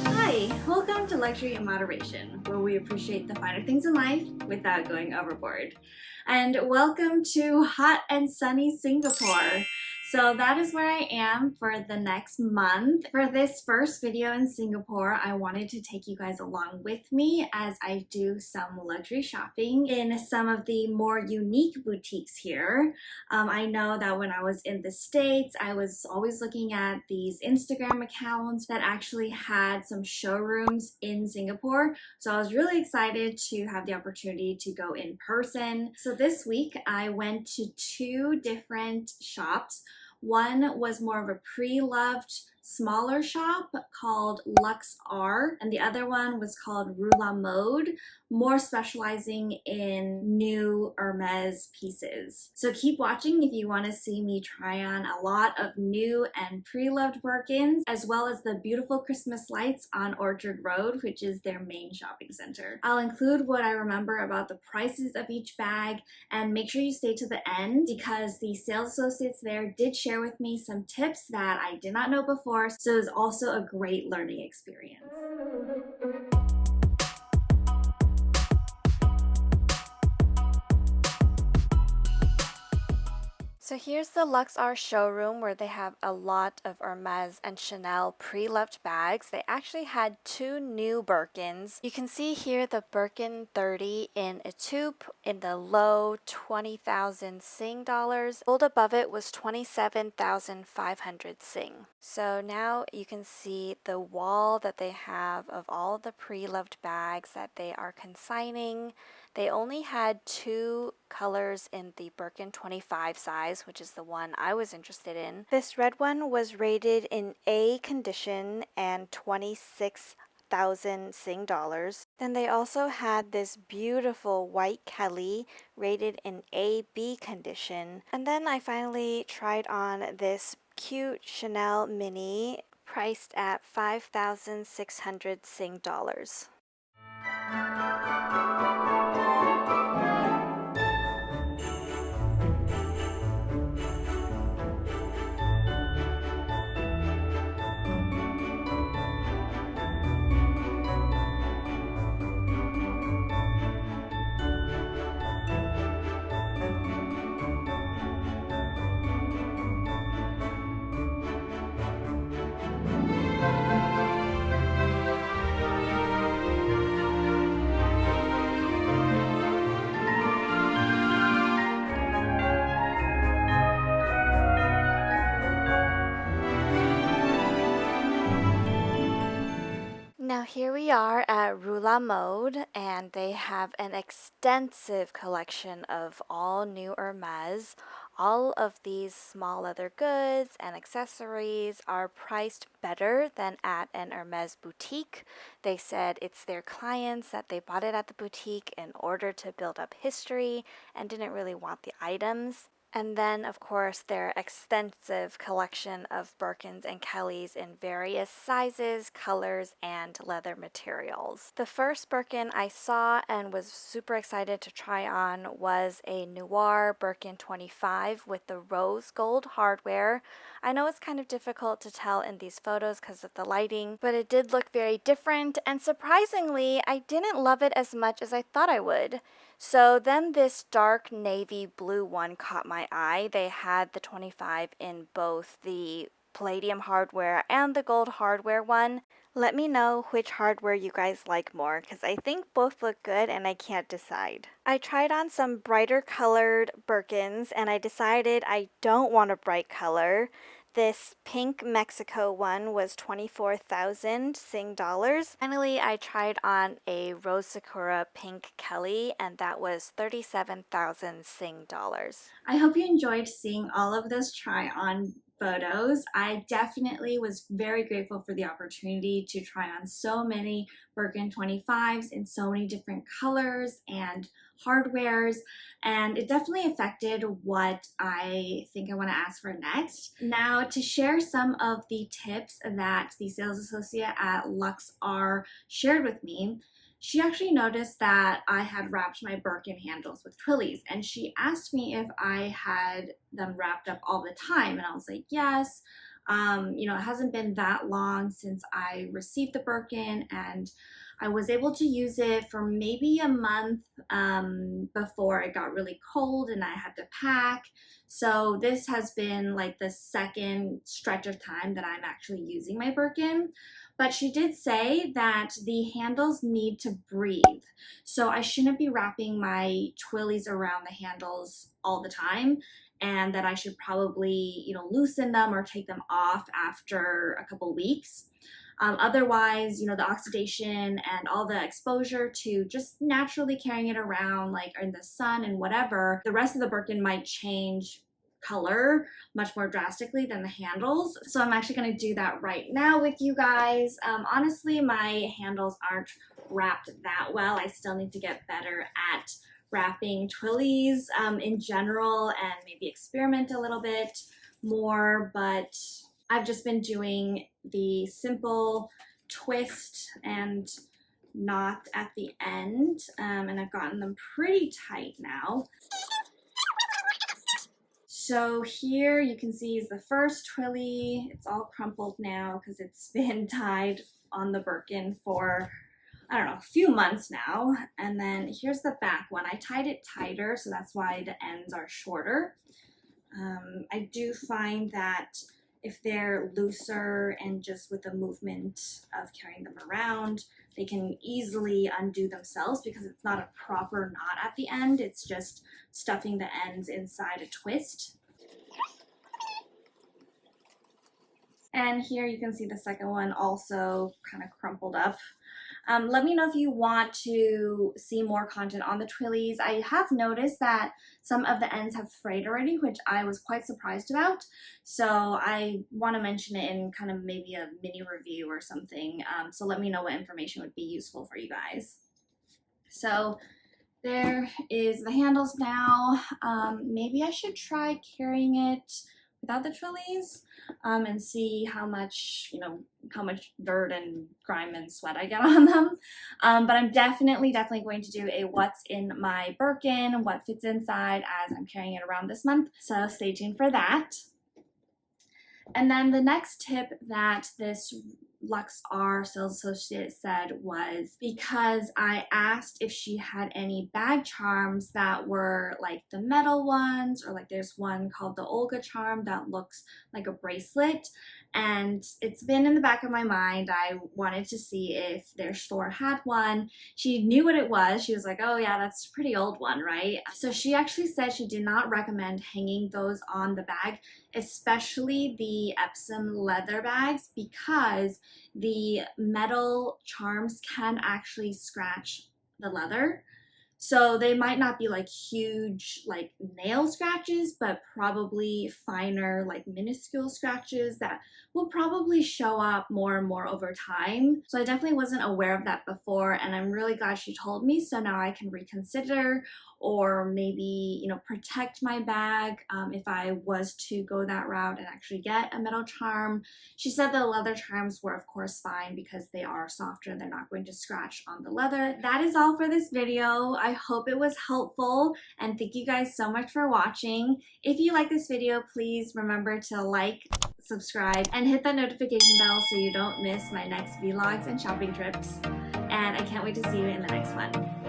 Hi, welcome to Luxury in Moderation, where we appreciate the finer things in life without going overboard. And welcome to hot and sunny Singapore. So that is where I am for the next month. For this first video in Singapore, I wanted to take you guys along with me as I do some luxury shopping in some of the more unique boutiques here. I know that when I was in the States, I was always looking at these Instagram accounts that actually had some showrooms in Singapore. So I was really excited to have the opportunity to go in person. So this week I went to two different shops. One was more of a pre-loved smaller shop called Lux.R, and the other one was called Ruelamode, more specializing in new Hermes pieces. So keep watching if you want to see me try on a lot of new and pre-loved Birkins, as well as the beautiful Christmas lights on Orchard Road, which is their main shopping center. I'll include what I remember about the prices of each bag, and make sure you stay to the end because the sales associates there did share with me some tips that I did not know before. So it was also a great learning experience. So here's the Lux.R showroom where they have a lot of Hermes and Chanel pre-loved bags. They actually had two new Birkins. You can see here the Birkin 30 in a tube in the low 20,000 Sing dollars. Gold above it was 27,500 Sing. So now you can see the wall that they have of all the pre-loved bags that they are consigning. They only had two colors in the Birkin 25 size, which is the one I was interested in. This red one was rated in A condition and 26,000 Sing dollars. Then they also had this beautiful white Kelly rated in AB condition. And then I finally tried on this cute Chanel mini priced at 5,600 Sing dollars. Now here we are at Ruelamode, and they have an extensive collection of all new Hermes. All of these small leather goods and accessories are priced better than at an Hermes boutique. They said it's their clients that they bought it at the boutique in order to build up history and didn't really want the items. And then, of course, their extensive collection of Birkins and Kellys in various sizes, colors, and leather materials. The first Birkin I saw and was super excited to try on was a Noir Birkin 25 with the rose gold hardware. I know it's kind of difficult to tell in these photos because of the lighting, but it did look very different, and surprisingly, I didn't love it as much as I thought I would. So then this dark navy blue one caught my eye. They had the 25 in both the palladium hardware and the gold hardware one. Let me know which hardware you guys like more because I think both look good and I can't decide. I tried on some brighter colored Birkins and I decided I don't want a bright color. This pink Mexico one was 24,000 Sing dollars. Finally, I tried on a Rose Sakura pink Kelly, and that was 37,000 Sing dollars. I hope you enjoyed seeing all of those try-on photos. I definitely was very grateful for the opportunity to try on so many Birkin 25s in so many different colors and hardwares, and it definitely affected what I think I want to ask for next. Now, to share some of the tips that the sales associate at Lux.R shared with me, she actually noticed that I had wrapped my Birkin handles with Twillies, and she asked me if I had them wrapped up all the time, and I was like, yes. You know, it hasn't been that long since I received the Birkin, and I was able to use it for maybe a month before it got really cold and I had to pack. So this has been like the second stretch of time that I'm actually using my Birkin. But she did say that the handles need to breathe. So I shouldn't be wrapping my Twillies around the handles all the time, and that I should probably, you know, loosen them or take them off after a couple weeks. Otherwise, you know, the oxidation and all the exposure to just naturally carrying it around, like in the sun and whatever, the rest of the Birkin might change color much more drastically than the handles. So I'm actually going to do that right now with you guys. Honestly, my handles aren't wrapped that well. I still need to get better at wrapping Twillies in general, and maybe experiment a little bit more, but I've just been doing the simple twist and knot at the end, and I've gotten them pretty tight now. So here you can see is the first Twilly. It's all crumpled now because it's been tied on the Birkin for, I don't know, a few months now. And then here's the back one. I tied it tighter, so that's why the ends are shorter. I do find that if they're looser and just with the movement of carrying them around, they can easily undo themselves because it's not a proper knot at the end. It's just stuffing the ends inside a twist. And here you can see the second one also kind of crumpled up. Let me know if you want to see more content on the Twillies. I have noticed that some of the ends have frayed already, which I was quite surprised about. So I want to mention it in kind of maybe a mini review or something. So let me know what information would be useful for you guys. So there is the handles now. Maybe I should try carrying it without the Twillies and see how much, you know, how much dirt and grime and sweat I get on them. But I'm definitely going to do a what's in my Birkin, what fits inside, as I'm carrying it around this month. So stay tuned for that. And then the next tip that this Lux.R sales associate said was, because I asked if she had any bag charms that were like the metal ones, or like there's one called the Olga charm that looks like a bracelet, and it's been in the back of my mind. I wanted to see if their store had one. She knew what it was. She was like, oh yeah, that's a pretty old one, right? So she actually said she did not recommend hanging those on the bag, especially the Epsom leather bags, because the metal charms can actually scratch the leather. So they might not be like huge like nail scratches, but probably finer like minuscule scratches that will probably show up more and more over time. So I definitely wasn't aware of that before, and I'm really glad she told me, so now I can reconsider or maybe, you know, protect my bag if I was to go that route and actually get a metal charm. She said the leather charms were of course fine because they are softer, they're not going to scratch on the leather. That is all for this video. I hope it was helpful, and thank you guys so much for watching. If you like this video, please remember to like, subscribe, and hit that notification bell so you don't miss my next vlogs and shopping trips. And I can't wait to see you in the next one.